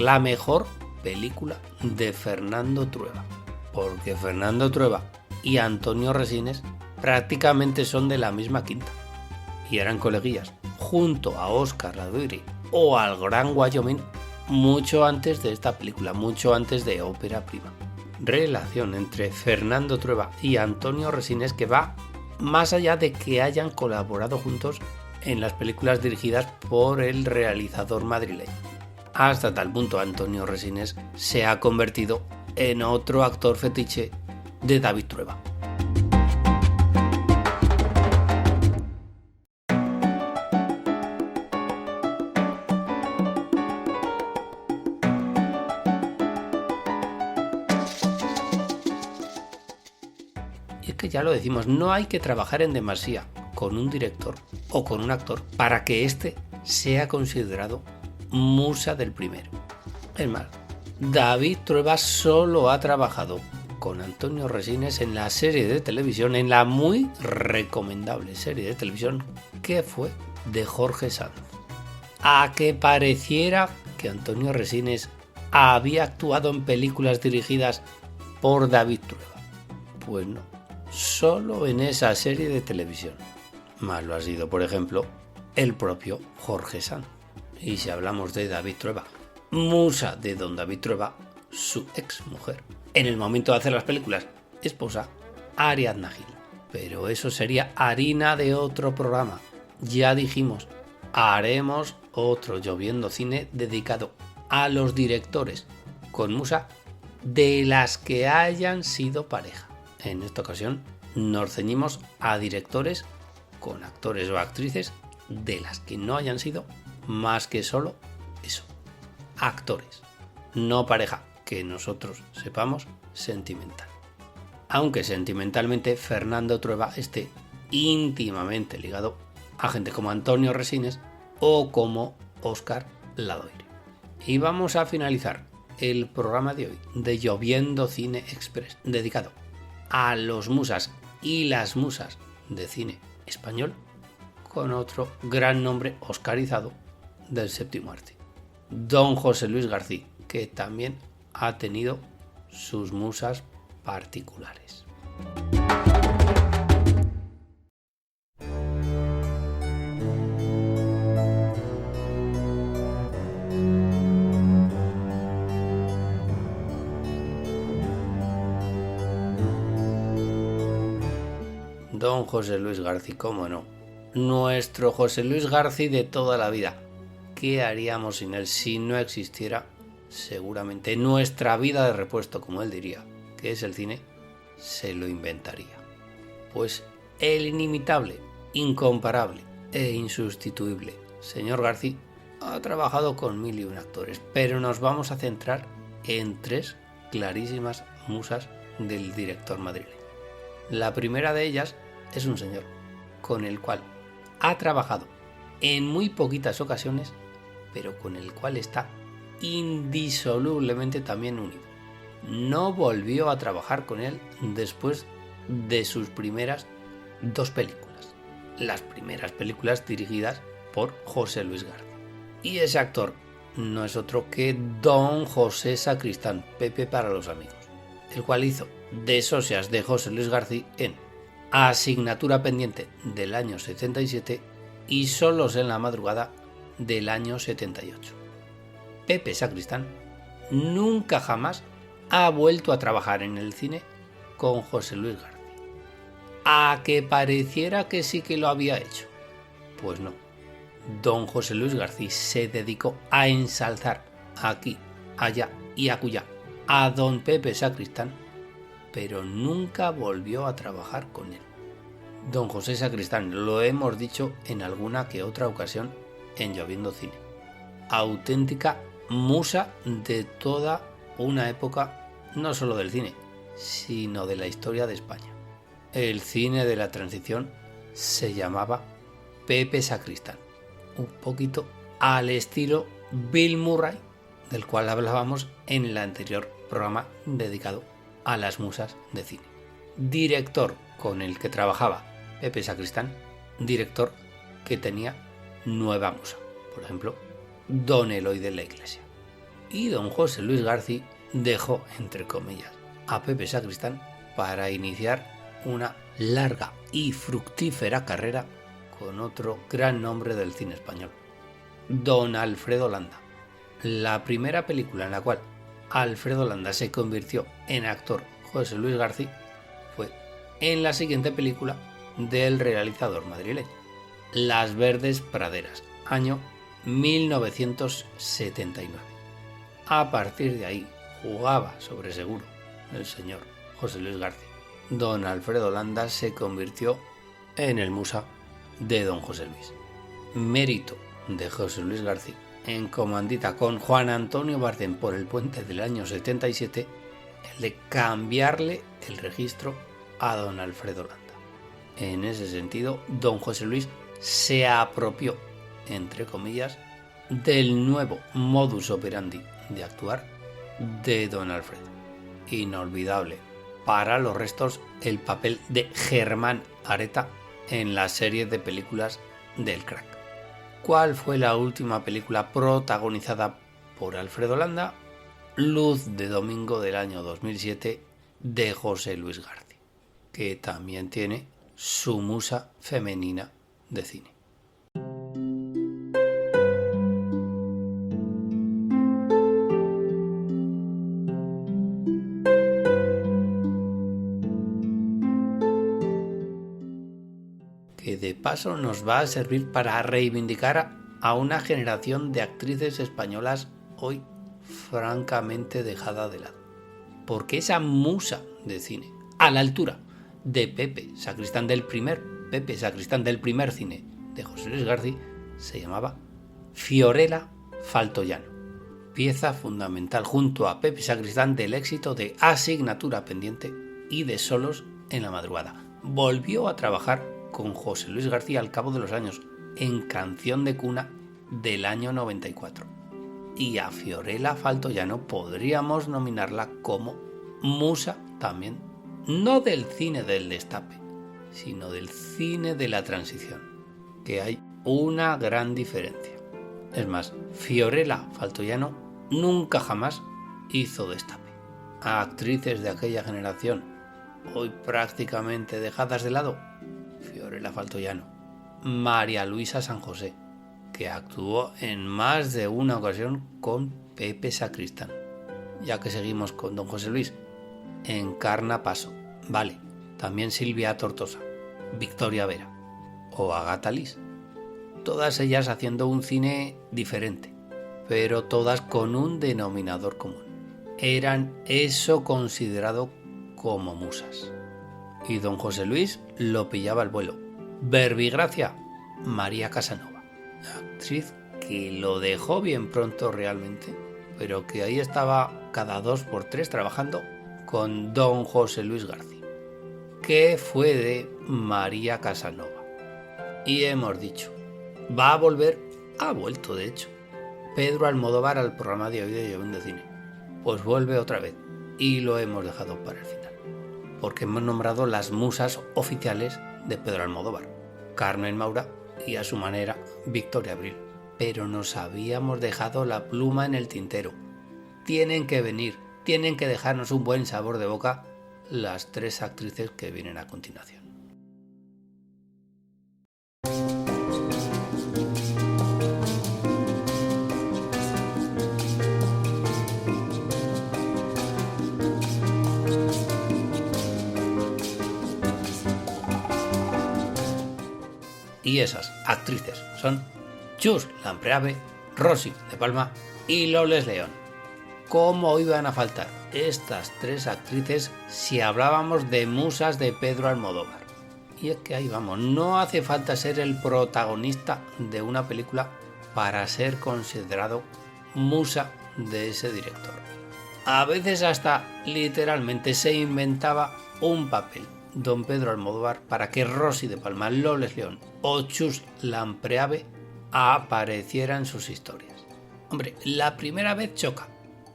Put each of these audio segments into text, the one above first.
la mejor película de Fernando Trueba, porque Fernando Trueba y Antonio Resines prácticamente son de la misma quinta y eran coleguillas junto a Óscar Ladoire o al Gran Wyoming mucho antes de esta película, mucho antes de Ópera Prima. Relación entre Fernando Trueba y Antonio Resines que va más allá de que hayan colaborado juntos en las películas dirigidas por el realizador madrileño. Hasta tal punto Antonio Resines se ha convertido en otro actor fetiche de David Trueba. Y es que ya lo decimos, no hay que trabajar en demasía con un director o con un actor para que éste sea considerado musa del primero. Es más, David Trueba solo ha trabajado con Antonio Resines en la serie de televisión, en la muy recomendable serie de televisión que fue de Jorge Sanz. A que pareciera que Antonio Resines había actuado en películas dirigidas por David Trueba. Pues no, solo en esa serie de televisión. Más lo ha sido, por ejemplo, el propio Jorge Sanz. Y si hablamos de David Trueba, musa de don David Trueba, su ex mujer, en el momento de hacer las películas, esposa Ariadna Gil. Pero eso sería harina de otro programa. Ya dijimos, haremos otro Lloviendo Cine dedicado a los directores con musa de las que hayan sido pareja. En esta ocasión nos ceñimos a directores con actores o actrices de las que no hayan sido más que solo eso, actores, no pareja, que nosotros sepamos sentimental. Aunque sentimentalmente Fernando Trueba esté íntimamente ligado a gente como Antonio Resines o como Óscar Ladoire. Y vamos a finalizar el programa de hoy de Lloviendo Cine Express, dedicado a los musas y las musas de cine español, con otro gran nombre oscarizado del séptimo arte, don José Luis García, que también ha tenido sus musas particulares. Don José Luis García, cómo no, nuestro José Luis García de toda la vida. ¿Qué haríamos sin él si no existiera seguramente nuestra vida de repuesto, como él diría, que es el cine? Se lo inventaría. Pues el inimitable, incomparable e insustituible señor García ha trabajado con 1001 actores, pero nos vamos a centrar en 3 clarísimas musas del director madrileño. La primera de ellas es un señor con el cual ha trabajado en muy poquitas ocasiones, pero con el cual está indisolublemente también unido. No volvió a trabajar con él después de sus primeras 2 películas, las primeras películas dirigidas por José Luis García. Y ese actor no es otro que don José Sacristán, Pepe para los amigos, el cual hizo de socias de José Luis García en Asignatura pendiente del año 77 y Solos en la madrugada del año 78. Pepe Sacristán nunca jamás ha vuelto a trabajar en el cine con José Luis García. ¿A que pareciera que sí que lo había hecho? Pues no. Don José Luis García se dedicó a ensalzar aquí, allá y acullá a don Pepe Sacristán, pero nunca volvió a trabajar con él. Don José Sacristán, lo hemos dicho en alguna que otra ocasión en Lloviendo Cine, auténtica musa de toda una época, no solo del cine, sino de la historia de España. El cine de la transición se llamaba Pepe Sacristán, un poquito al estilo Bill Murray, del cual hablábamos en el anterior programa dedicado a las musas de cine. Director con el que trabajaba Pepe Sacristán, director que tenía nueva musa, por ejemplo, Don Eloy de la Iglesia. y don José Luis García dejó, entre comillas, a Pepe Sacristán para iniciar una larga y fructífera carrera con otro gran nombre del cine español, don Alfredo Landa. La primera película en la cual Alfredo Landa se convirtió en actor José Luis García fue en la siguiente película del realizador madrileño, Las verdes praderas, año 1979. A partir de ahí jugaba sobre seguro el señor José Luis García. Don Alfredo Landa se convirtió en el musa de don José Luis. Mérito de José Luis García en comandita con Juan Antonio Bardem por El puente del año 77, el de cambiarle el registro a don Alfredo Landa. En ese sentido, don José Luis se apropió, entre comillas, del nuevo modus operandi de actuar de don Alfredo. Inolvidable para los restos el papel de Germán Areta en la serie de películas del Crack. ¿Cuál fue la última película protagonizada por Alfredo Landa? Luz de domingo del año 2007 de José Luis García, que también tiene su musa femenina de cine. Que de paso nos va a servir para reivindicar a una generación de actrices españolas hoy francamente dejada de lado. Porque esa musa de cine, a la altura de Pepe Sacristán del primer cine de José Luis García, se llamaba Fiorella Faltoiano, pieza fundamental junto a Pepe Sacristán del éxito de Asignatura pendiente y de Solos en la madrugada. Volvió a trabajar con José Luis García al cabo de los años en Canción de cuna del año 94. Y a Fiorella Faltoiano podríamos nominarla como musa también, no del cine del destape, sino del cine de la transición, que hay una gran diferencia. Es más, Fiorella Faltoiano nunca jamás hizo destape. A actrices de aquella generación, hoy prácticamente dejadas de lado, Fiorella Faltoiano, María Luisa San José, que actuó en más de una ocasión con Pepe Sacristán. Ya que seguimos con don José Luis, Encarna Paso, vale, también Silvia Tortosa, Victoria Vera o Agatha Lis, todas ellas haciendo un cine diferente, pero todas con un denominador común. Eran eso considerado como musas. Y don José Luis lo pillaba al vuelo. Verbigracia, María Casanova, actriz que lo dejó bien pronto realmente, pero que ahí estaba cada 2 por 3 trabajando con don José Luis García. ¿Qué fue de María Casanova? Y hemos dicho, va a volver, ha vuelto de hecho, Pedro Almodóvar al programa de hoy de Lloviendo Cine. Pues vuelve otra vez y lo hemos dejado para el final, porque hemos nombrado las musas oficiales de Pedro Almodóvar, Carmen Maura y a su manera Victoria Abril. Pero nos habíamos dejado la pluma en el tintero. Tienen que venir, tienen que dejarnos un buen sabor de boca las 3 actrices que vienen a continuación. Y esas actrices son Chus Lampreave, Rosy de Palma y Loles León. ¿Cómo iban a faltar estas 3 actrices si hablábamos de musas de Pedro Almodóvar? Y es que ahí vamos, no hace falta ser el protagonista de una película para ser considerado musa de ese director. A veces hasta literalmente se inventaba un papel don Pedro Almodóvar para que Rosy de Palma, Loles León o Chus Lampreave aparecieran en sus historias. Hombre, la primera vez choca,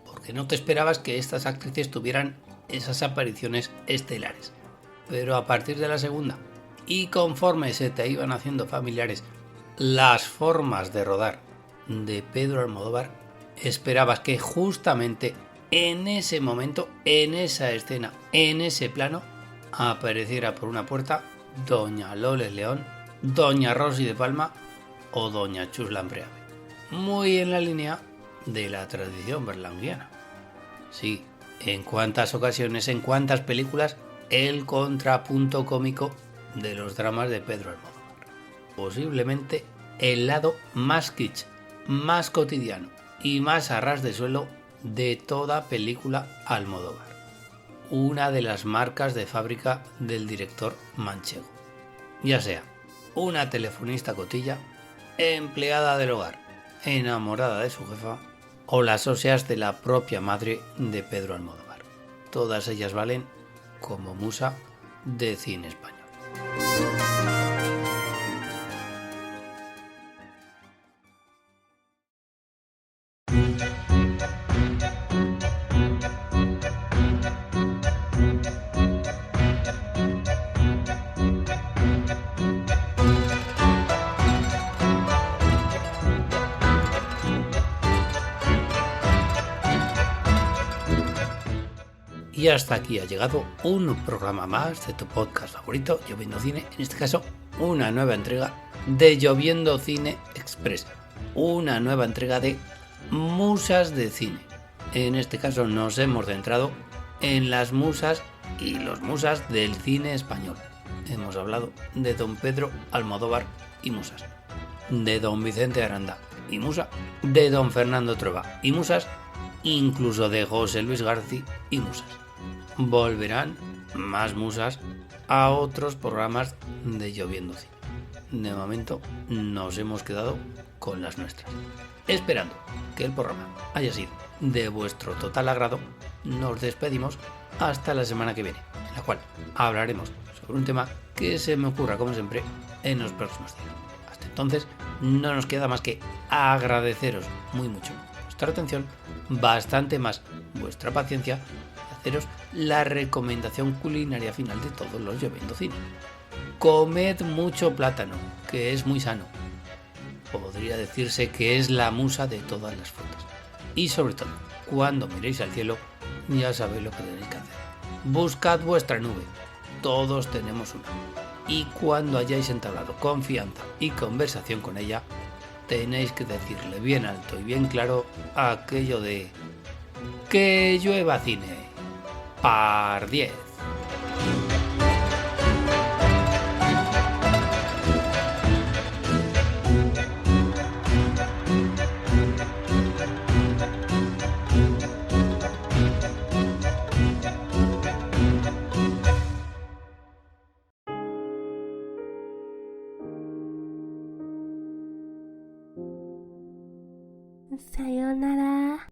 porque no te esperabas que estas actrices tuvieran esas apariciones estelares. Pero a partir de la segunda, y conforme se te iban haciendo familiares las formas de rodar de Pedro Almodóvar, esperabas que justamente en ese momento, en esa escena, en ese plano, apareciera por una puerta doña Loles León, doña Rosy de Palma o doña Chus Lampreave. Muy en la línea de la tradición berlanguiana. Sí, en cuántas ocasiones, en cuántas películas, el contrapunto cómico de los dramas de Pedro Almodóvar. Posiblemente el lado más kitsch, más cotidiano y más a ras de suelo de toda película Almodóvar. Una de las marcas de fábrica del director manchego. Ya sea una telefonista cotilla, empleada del hogar, enamorada de su jefa, o las óseas de la propia madre de Pedro Almodóvar. Todas ellas valen como musa de cine español. Y hasta aquí ha llegado un programa más de tu podcast favorito, Lloviendo Cine. En este caso, una nueva entrega de Lloviendo Cine Express. Una nueva entrega de musas de cine. En este caso nos hemos centrado en las musas y los musas del cine español. Hemos hablado de don Pedro Almodóvar y musas. De don Vicente Aranda y musa. De don Fernando Trueba y musas. Incluso de José Luis García y musas. Volverán más musas a otros programas de Lloviendo Cine. De momento nos hemos quedado con las nuestras. Esperando que el programa haya sido de vuestro total agrado, nos despedimos hasta la semana que viene, en la cual hablaremos sobre un tema que se me ocurra, como siempre, en los próximos días. Hasta entonces, no nos queda más que agradeceros muy mucho vuestra atención, bastante más vuestra paciencia, haceros la recomendación culinaria final de todos los Lloviendo Cine. Comed mucho plátano, que es muy sano. Podría decirse que es la musa de todas las frutas. Y sobre todo, cuando miréis al cielo, ya sabéis lo que tenéis que hacer. Buscad vuestra nube. Todos tenemos una. Y cuando hayáis entablado confianza y conversación con ella, tenéis que decirle bien alto y bien claro aquello de que llueva cine. Par 10. Sayonara.